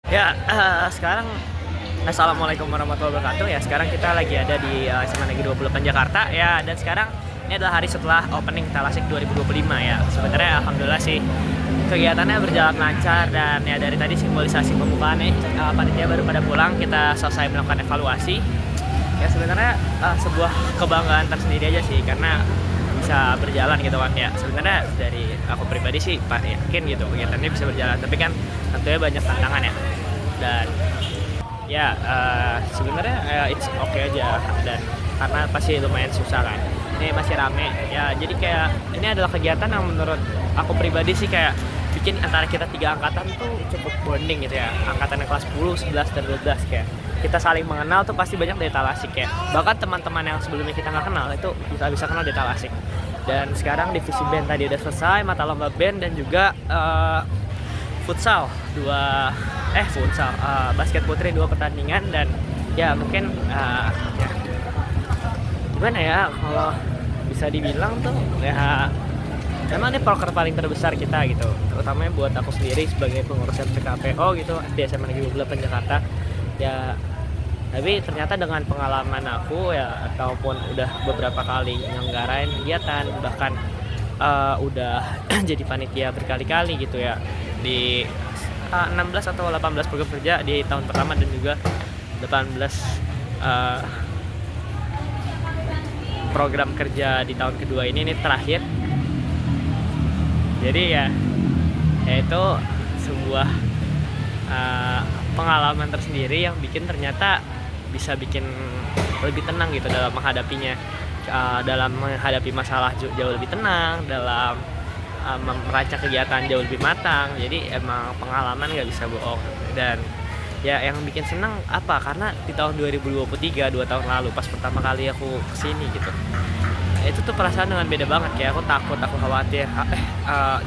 Ya, sekarang Assalamualaikum warahmatullahi wabarakatuh. Ya, sekarang kita lagi ada di SMA Negeri 28 Jakarta ya, dan sekarang ini adalah hari setelah opening Talasik 2025 ya. Sebenarnya alhamdulillah sih kegiatannya berjalan lancar, dan ya dari tadi simbolisasi pembukaan panitia baru pada pulang, kita selesai melakukan evaluasi. Ya sebenarnya sebuah kebanggaan tersendiri aja sih, karena bisa berjalan gitu kan ya. Sebenarnya dari aku pribadi sih Pak yakin gitu kegiatannya bisa berjalan, tapi kan tentunya banyak tantangan ya. Dan ya sebenarnya it's okay aja, dan karena pasti lumayan susah kan, ini masih rame ya. Jadi kayak ini adalah kegiatan yang menurut aku pribadi sih kayak bikin antara kita tiga angkatan tuh cukup bonding gitu ya. Angkatan yang kelas 10, 11, dan 12 kayak kita saling mengenal tuh pasti banyak dari Talasik ya. Bahkan teman-teman yang sebelumnya kita nggak kenal itu bisa kenal dari Talasik. Dan sekarang divisi band tadi udah selesai, mata lomba band, dan juga futsal basket putri 2 pertandingan. Dan ya mungkin ya gimana ya, kalau bisa dibilang tuh ya memang ini proker paling terbesar kita gitu, terutamanya buat aku sendiri sebagai pengurus FPKPO gitu di SMA Negeri 28 Jakarta ya. Tapi ternyata dengan pengalaman aku ya, ataupun udah beberapa kali nyelenggarain kegiatan, bahkan udah jadi panitia berkali-kali gitu ya di 16 atau 18 program kerja di tahun pertama, dan juga 18 program kerja di tahun kedua ini terakhir. Jadi ya itu sebuah pengalaman tersendiri yang bikin ternyata bisa bikin lebih tenang gitu dalam menghadapinya, dalam menghadapi masalah jauh lebih tenang, dalam merancang kegiatan jauh lebih matang. Jadi emang pengalaman gak bisa bohong. Dan ya yang bikin senang apa, karena di tahun 2023, 2 tahun lalu pas pertama kali aku kesini gitu, itu tuh perasaan dengan beda banget. Kayak aku takut, aku khawatir.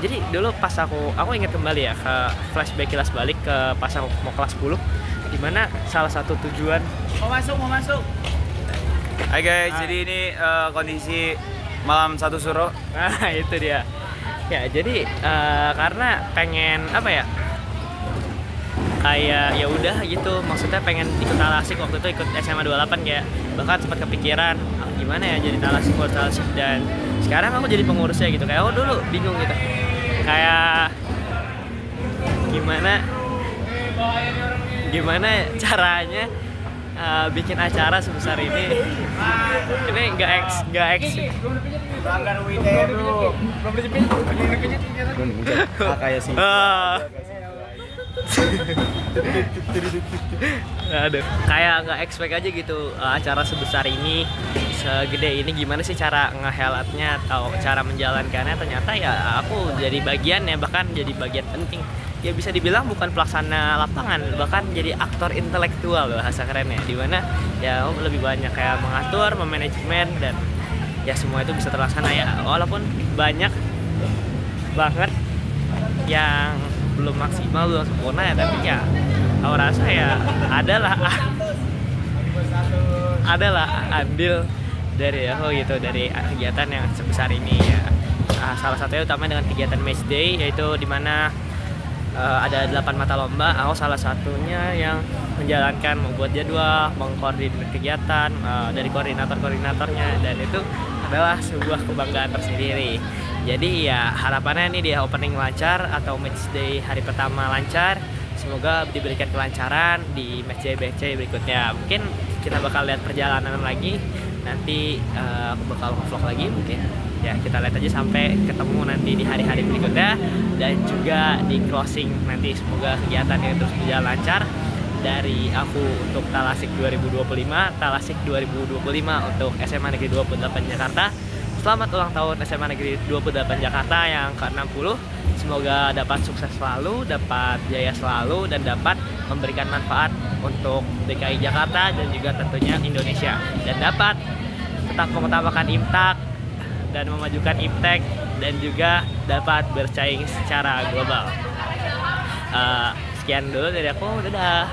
Jadi dulu pas aku ingat kembali ya ke flashback, kilas balik ke pas aku mau kelas 10, dimana salah satu tujuan Mau masuk. Hai guys, jadi ini kondisi malam satu suro. nah itu dia ya. Jadi karena pengen apa ya, kayak ya udah gitu, maksudnya pengen ikut Talasik. Waktu itu ikut SMA 28 kayak bahkan sempat kepikiran gimana ya jadi Talasik, dan sekarang aku jadi pengurusnya gitu. Kayak dulu bingung gitu, kayak gimana caranya bikin acara sebesar ini nggak eks Pelanggan WITE bro. Belum dijepit. Kayak sih. Aduh, kayak nggak expect aja gitu acara sebesar ini, segede ini. Gimana sih cara ngehelatnya atau cara menjalankannya? Ternyata ya aku jadi bagian ya, bahkan jadi bagian penting. Ya bisa dibilang bukan pelaksana lapangan, bahkan jadi aktor intelektual bahasa kerennya, dimana ya lebih banyak kayak mengatur, memanajemen, dan ya semua itu bisa terlaksana ya. Walaupun banyak banget yang belum maksimal, belum sempurna ya, tapi ya aku rasa ya adalah andil dari aku gitu, dari kegiatan yang sebesar ini ya. Salah satunya utama dengan kegiatan Match Day, yaitu dimana ada 8 mata lomba. Aku salah satunya yang menjalankan, membuat jadwal, mengkoordinir kegiatan dari koordinatornya, dan itu adalah sebuah kebanggaan tersendiri. Jadi ya harapannya nih di opening lancar atau Match Day hari pertama lancar. Semoga diberikan kelancaran di Match Day berikutnya. Mungkin kita bakal lihat perjalanan lagi. Nanti aku bakal vlog lagi mungkin. Ya kita lihat aja sampai ketemu nanti di hari-hari berikutnya, dan juga di closing nanti. Semoga kegiatan yang terus berjalan lancar dari aku untuk Talasik 2025, Talasik 2025 untuk SMA Negeri 28 Jakarta. Selamat ulang tahun SMA Negeri 28 Jakarta yang ke-60. Semoga dapat sukses selalu, dapat jaya selalu, dan dapat memberikan manfaat untuk DKI Jakarta dan juga tentunya Indonesia, dan dapat tetap mengutamakan IMTAK dan memajukan IPTEK, dan juga dapat bersaing secara global. Sekian dulu dari aku, dadah.